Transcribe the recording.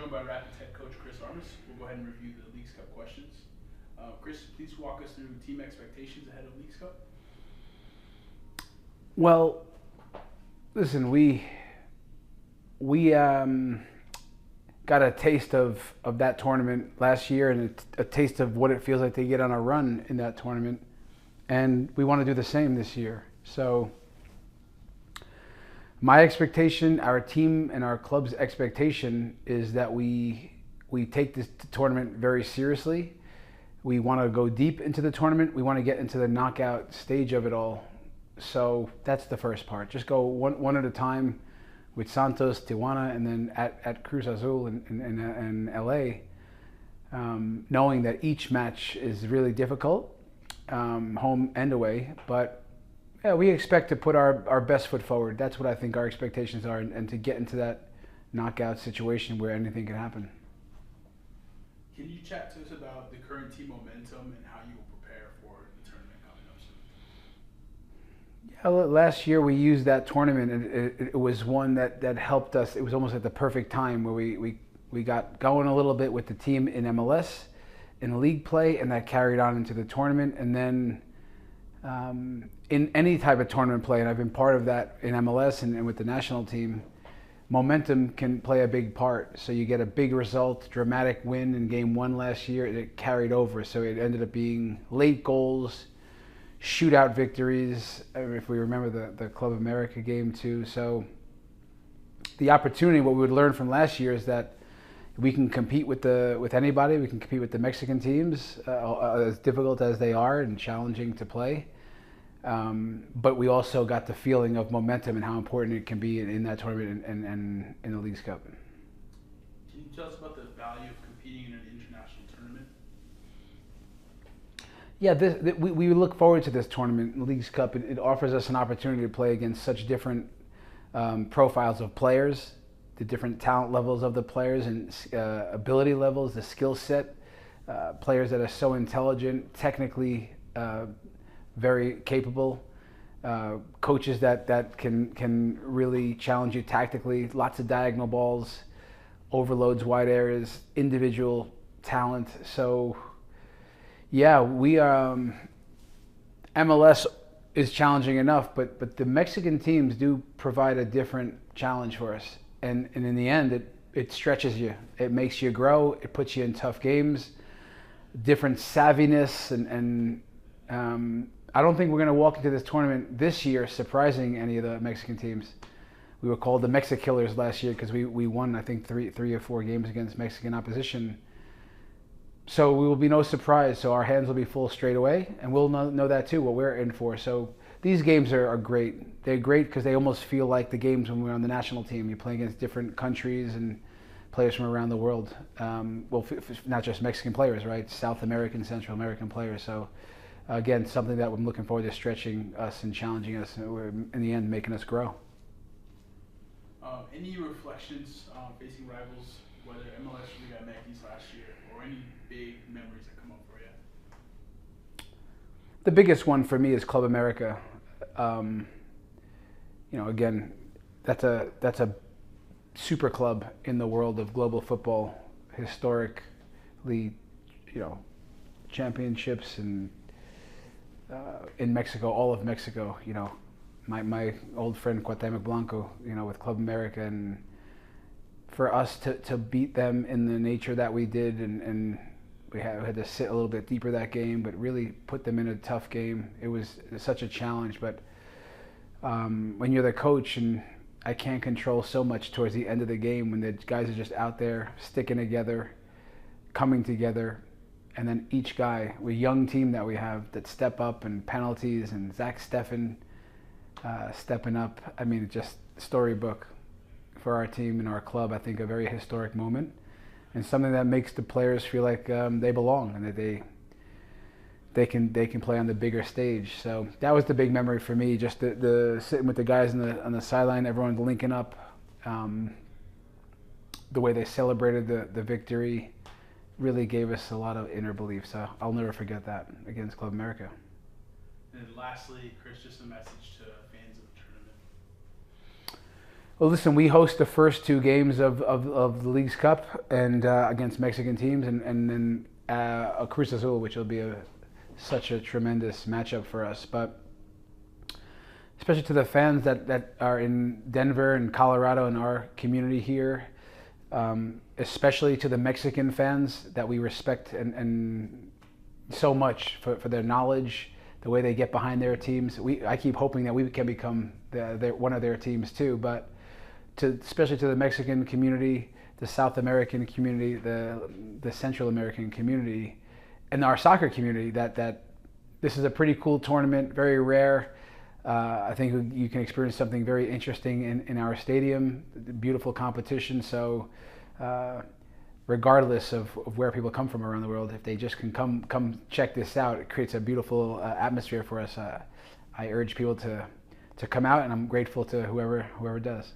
joined by Rapid Tech coach Chris Armas. We'll go ahead and review the Leagues Cup questions. Chris, please walk us through team expectations ahead of Leagues Cup. Well, listen, we got a taste of that tournament last year, and a taste of what it feels like to get on a run in that tournament, and we want to do the same this year. So my expectation, our team and our club's expectation, is that we take this tournament very seriously. We want to go deep into the tournament. We want to get into the knockout stage of it all. So that's the first part. Just go one at a time with Santos, Tijuana, and then at Cruz Azul in LA, knowing that each match is really difficult, home and away. But yeah, we expect to put our best foot forward. That's what I think our expectations are, and to get into that knockout situation where anything can happen. Can you chat to us about the current team momentum and how you will prepare for the tournament coming up soon? Yeah, last year we used that tournament, and it was one that helped us. It was almost at the perfect time where we got going a little bit with the team in MLS, in league play, and that carried on into the tournament. And then in any type of tournament play, and I've been part of that in MLS and with the national team, momentum can play a big part. So you get a big result, dramatic win in game one last year, and it carried over. So it ended up being late goals, shootout victories, if we remember the Club America game too. So the opportunity, what we would learn from last year, is that we can compete with anybody. We can compete with the Mexican teams, as difficult as they are and challenging to play. But we also got the feeling of momentum and how important it can be in that tournament and in the Leagues Cup. Can you tell us about the value of competing in an international tournament? Yeah, we look forward to this tournament, the Leagues Cup. It offers us an opportunity to play against such different profiles of players, the different talent levels of the players and ability levels, the skill set, players that are so intelligent, technically very capable, coaches that can really challenge you tactically, lots of diagonal balls, overloads, wide areas, individual talent. So yeah, MLS is challenging enough, but the Mexican teams do provide a different challenge for us. And in the end, it stretches you. It makes you grow. It puts you in tough games, different savviness, and I don't think we're going to walk into this tournament this year surprising any of the Mexican teams. We were called the Mexikillers last year because we won, I think, three or four games against Mexican opposition. So we will be no surprise. So our hands will be full straight away, and we'll know that too, what we're in for. So these games are great. They're great because they almost feel like the games when we're on the national team. You play against different countries and players from around the world. Not just Mexican players, right? South American, Central American players. So again, something that I'm looking forward to, stretching us and challenging us, in the end, making us grow. Any reflections facing rivals, whether MLS or Liga MX last year, or any big memories that come up for you? The biggest one for me is Club America. Again, that's a super club in the world of global football, historically, championships and in Mexico, all of Mexico. My old friend Cuauhtemoc Blanco, with Club America, and for us to beat them in the nature that we did, and we had to sit a little bit deeper that game, but really put them in a tough game. It was such a challenge, but when you're the coach, and I can't control so much towards the end of the game when the guys are just out there sticking together, coming together, and then each guy, a young team that we have that step up, and penalties, and Zach Steffen stepping up. I mean, just storybook for our team and our club. I think a very historic moment, and something that makes the players feel like they belong and that they can play on the bigger stage. So that was the big memory for me. Just the sitting with the guys on the sideline, everyone linking up, the way they celebrated the victory really gave us a lot of inner belief. So I'll never forget that against Club America. And then lastly, Chris, just a message to fans of the Well, listen, we host the first two games of the League's Cup and against Mexican teams, and then a Cruz Azul, which will be such a tremendous matchup for us. But especially to the fans that are in Denver and Colorado and our community here, especially to the Mexican fans that we respect and so much for their knowledge, the way they get behind their teams. I keep hoping that we can become one of their teams too, but especially to the Mexican community, the South American community, the Central American community, and our soccer community, that this is a pretty cool tournament, very rare. I think you can experience something very interesting in our stadium, beautiful competition. So regardless of where people come from around the world, if they just can come check this out, it creates a beautiful atmosphere for us. I urge people to come out, and I'm grateful to whoever does.